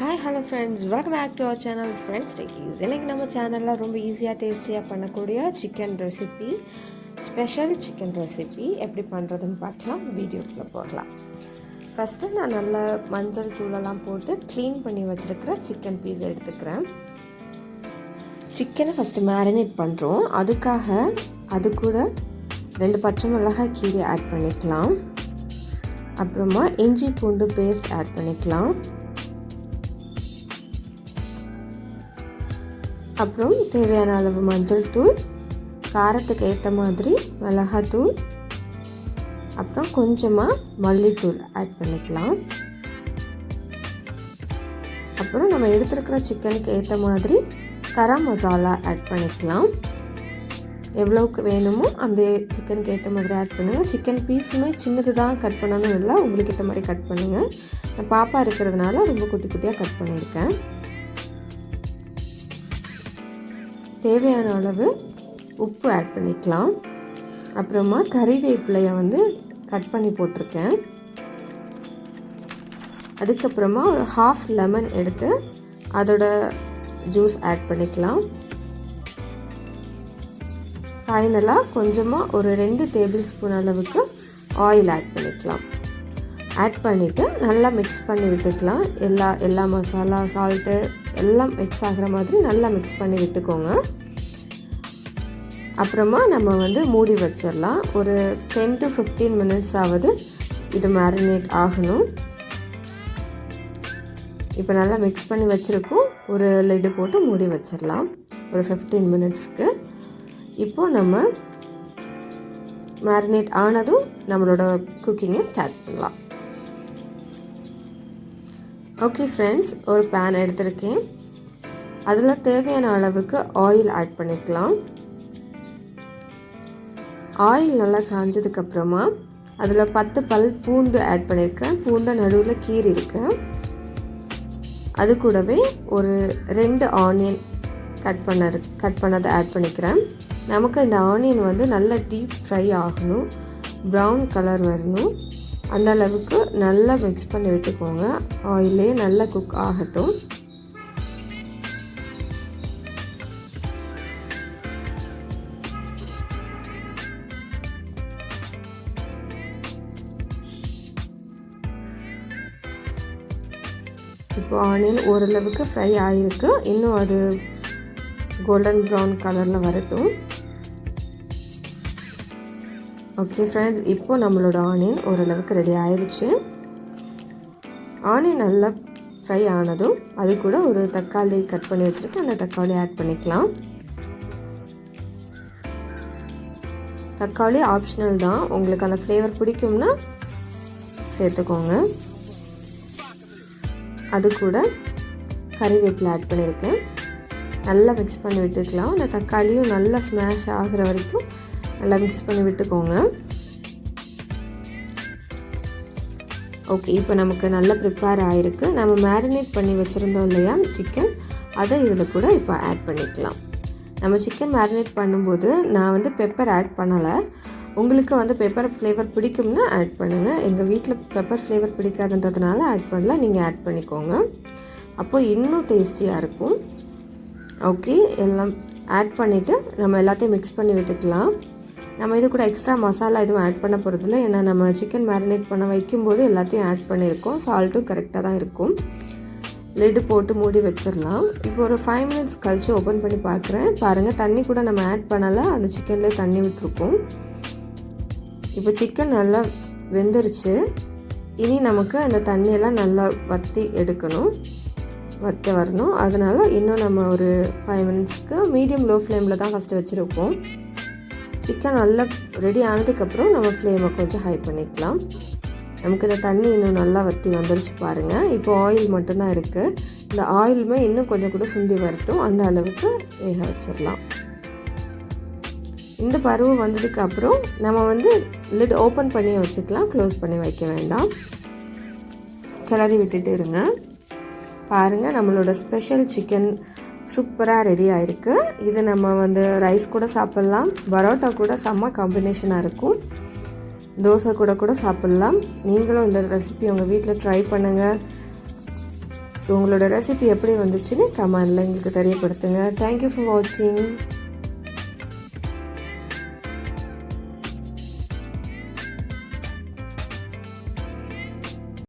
Hi hello friends, welcome back to our channel friends talkies. இன்றைக்கி நம்ம சேனலில் ரொம்ப ஈஸியாக டேஸ்டியாக பண்ணக்கூடிய chicken recipe, special chicken recipe எப்படி பண்ணுறதுன்னு பார்க்கலாம். வீடியோக்குள்ளே போகலாம். ஃபஸ்ட்டு நான் நல்ல மஞ்சள் தூளெல்லாம் போட்டு க்ளீன் பண்ணி வச்சுருக்கிற சிக்கன் பீஸ் எடுத்துக்கிறேன். சிக்கனை ஃபஸ்ட்டு மேரினேட் பண்ணுறோம். அதுக்காக அது கூட 2 பச்சை மிளகாய் கீரை ஆட் பண்ணிக்கலாம். அப்புறமா இஞ்சி பூண்டு பேஸ்ட் ஆட் பண்ணிக்கலாம். அப்புறம் தேவையான அளவு மஞ்சள் தூள், காரத்துக்கு ஏற்ற மாதிரி மிளகாத்தூள், அப்புறம் கொஞ்சமாக மல்லித்தூள் ஆட் பண்ணிக்கலாம். அப்புறம் நம்ம எடுத்துருக்கிற சிக்கனுக்கு ஏற்ற மாதிரி கரம் மசாலா ஆட் பண்ணிக்கலாம். எவ்வளோக்கு வேணுமோ அந்த சிக்கனுக்கு ஏற்ற மாதிரி ஆட் பண்ணுங்கள். சிக்கன் பீஸுமே சின்னது தான் கட் பண்ணணும் இல்லை, உங்களுக்கு ஏற்ற மாதிரி கட் பண்ணுங்கள். நான் பாப்பா இருக்கிறதுனால ரொம்ப குட்டி குட்டியாக கட் பண்ணியிருக்கேன். தேவையான அளவு உப்பு ஆட் பண்ணிக்கலாம். அப்புறமா கறிவேப்பிலையை கட் பண்ணி போட்டிருக்கேன். அதுக்கப்புறமா ஒரு 1/2 லெமன் எடுத்து அதோட ஜூஸ் ஆட் பண்ணிக்கலாம். ஃபைனலாக கொஞ்சமாக ஒரு 2 டேபிள் ஸ்பூன் அளவுக்கு ஆயில் ஆட் பண்ணிக்கலாம். ஆட் பண்ணிவிட்டு நல்லா மிக்ஸ் பண்ணி விட்டுக்கலாம். எல்லா மசாலா, சால்ட்டு எல்லாம் மிக்ஸ் ஆகிற மாதிரி நல்லா மிக்ஸ் பண்ணி விட்டுக்கோங்க. அப்புறமா நம்ம மூடி வச்சிடலாம். ஒரு 10 to 15 மினிட்ஸ் ஆகுது இது மேரினேட் ஆகணும். இப்போ நல்லா மிக்ஸ் பண்ணி வச்சுருக்கோம். ஒரு லிட்டு போட்டு மூடி வச்சிடலாம் ஒரு 15 மினிட்ஸ்க்கு. இப்போது நம்ம மேரினேட் ஆனதும் நம்மளோட குக்கிங்கை ஸ்டார்ட் பண்ணலாம். ஓகே ஃப்ரெண்ட்ஸ், ஒரு பேன் எடுத்திருக்கேன். அதில் தேவையான அளவுக்கு ஆயில் ஆட் பண்ணிக்கலாம். ஆயில் நல்லா காஞ்சதுக்கப்புறமா அதில் 10 பல் பூண்டு ஆட் பண்ணியிருக்கேன். பூண்டை நடுவில் கீறி இருக்கேன். அது கூடவே ஒரு 2 ஆனியன் கட் பண்ணதை ஆட் பண்ணிக்கிறேன். நமக்கு இந்த ஆனியன் நல்லா டீப் ஃப்ரை ஆகணும், ப்ரௌன் கலர் வரணும். அந்த அளவுக்கு நல்லா மிக்ஸ் பண்ணி விட்டுக்கோங்க. ஆயிலே நல்லா குக் ஆகட்டும். இப்போ ஆனியன் ஓரளவுக்கு ஃப்ரை ஆகிருக்கு. இன்னும் அது கோல்டன் ப்ரௌன் கலரில் வரட்டும். ஓகே ஃப்ரெண்ட்ஸ், இப்போ நம்மளோட ஆனியன் ஓரளவுக்கு ரெடி ஆயிடுச்சு. ஆனியன் நல்லா ஃப்ரை ஆனதும் அது கூட ஒரு தக்காளி கட் பண்ணி வச்சுருக்கேன். அந்த தக்காளி ஆட் பண்ணிக்கலாம். தக்காளி ஆப்ஷனல் தான், உங்களுக்கு அந்த ஃப்ளேவர் பிடிக்கும்னா சேர்த்துக்கோங்க. அது கூட கறிவேப்பிலை ஆட் பண்ணியிருக்கேன். நல்லா மிக்ஸ் பண்ணி விட்டுக்கலாம். அந்த தக்காளியும் நல்லா ஸ்மாஷ் ஆகிற வரைக்கும் நல்லா மிக்ஸ் பண்ணி விட்டுக்கோங்க. ஓகே, இப்போ நமக்கு நல்லா ப்ரிப்பேர் ஆகிருக்கு. நம்ம மேரினேட் பண்ணி வச்சுருந்தோம் இல்லையா சிக்கன், அதை இதில் கூட இப்போ ஆட் பண்ணிக்கலாம். நம்ம சிக்கன் மேரினேட் பண்ணும்போது நான் பெப்பர் ஆட் பண்ணலை. உங்களுக்கு பெப்பர் ஃப்ளேவர் பிடிக்கும்னா ஆட் பண்ணுங்கள். எங்கள் வீட்டில் பெப்பர் ஃப்ளேவர் பிடிக்காதுன்றதுனால ஆட் பண்ணல. நீங்கள் ஆட் பண்ணிக்கோங்க, அப்போது இன்னும் டேஸ்டியாக இருக்கும். ஓகே, எல்லாம் ஆட் பண்ணிவிட்டு நம்ம எல்லாத்தையும் மிக்ஸ் பண்ணி விட்டுக்கலாம். நம்ம இது கூட எக்ஸ்ட்ரா மசாலா எதுவும் ஆட் பண்ண போகிறதில்ல. ஏன்னா நம்ம சிக்கன் மேரினேட் பண்ண வைக்கும்போது எல்லாத்தையும் ஆட் பண்ணியிருக்கோம். சால்ட்டும் கரெக்டாக தான் இருக்கும். லிட்டு போட்டு மூடி வச்சிடலாம். இப்போ ஒரு 5 மினிட்ஸ் கழித்து ஓப்பன் பண்ணி பார்க்குறேன். பாருங்கள், தண்ணி கூட நம்ம ஆட் பண்ணலை. அந்த சிக்கன்லேயே தண்ணி விட்டுருக்கோம். இப்போ சிக்கன் நல்லா வெந்துருச்சு. இனி நமக்கு அந்த தண்ணியெல்லாம் நல்லா வற்றி வரணும். அதனால் இன்னும் நம்ம ஒரு 5 மினிட்ஸ்க்கு மீடியம் லோ ஃப்ளேமில் தான் ஃபஸ்ட்டு வச்சுருக்கோம். சிக்கன் நல்லா ரெடி ஆனதுக்கப்புறம் நம்ம ஃப்ளேமை கொஞ்சம் ஹை பண்ணிக்கலாம். நமக்கு இந்த தண்ணி இன்னும் நல்லா வற்றி வந்துருச்சு பாருங்கள். இப்போ ஆயில் மட்டும்தான் இருக்குது. இந்த ஆயிலுமே இன்னும் கொஞ்சம் கூட சுண்டி வரட்டும். அந்த அளவுக்கு வேக வச்சிடலாம். இந்த பருவம் வந்ததுக்கப்புறம் நம்ம லிட் ஓப்பன் பண்ணி வச்சுக்கலாம். க்ளோஸ் பண்ணி வைக்க வேண்டாம். கிளறி விட்டுட்டு இருங்க. பாருங்கள், நம்மளோட ஸ்பெஷல் சிக்கன் சூப்பராக ரெடி ஆகிருக்கு. இது நம்ம ரைஸ் கூட சாப்பிட்லாம், பரோட்டா கூட செம்ம காம்பினேஷனாக இருக்கும், தோசை கூட சாப்பிட்லாம். நீங்களும் இந்த ரெசிபி உங்கள் வீட்டில் ட்ரை பண்ணுங்கள். உங்களோட ரெசிபி எப்படி வந்துச்சுன்னு கமெண்டில் எங்களுக்கு தெரியப்படுத்துங்க. தேங்க்யூ ஃபார் வாட்சிங்.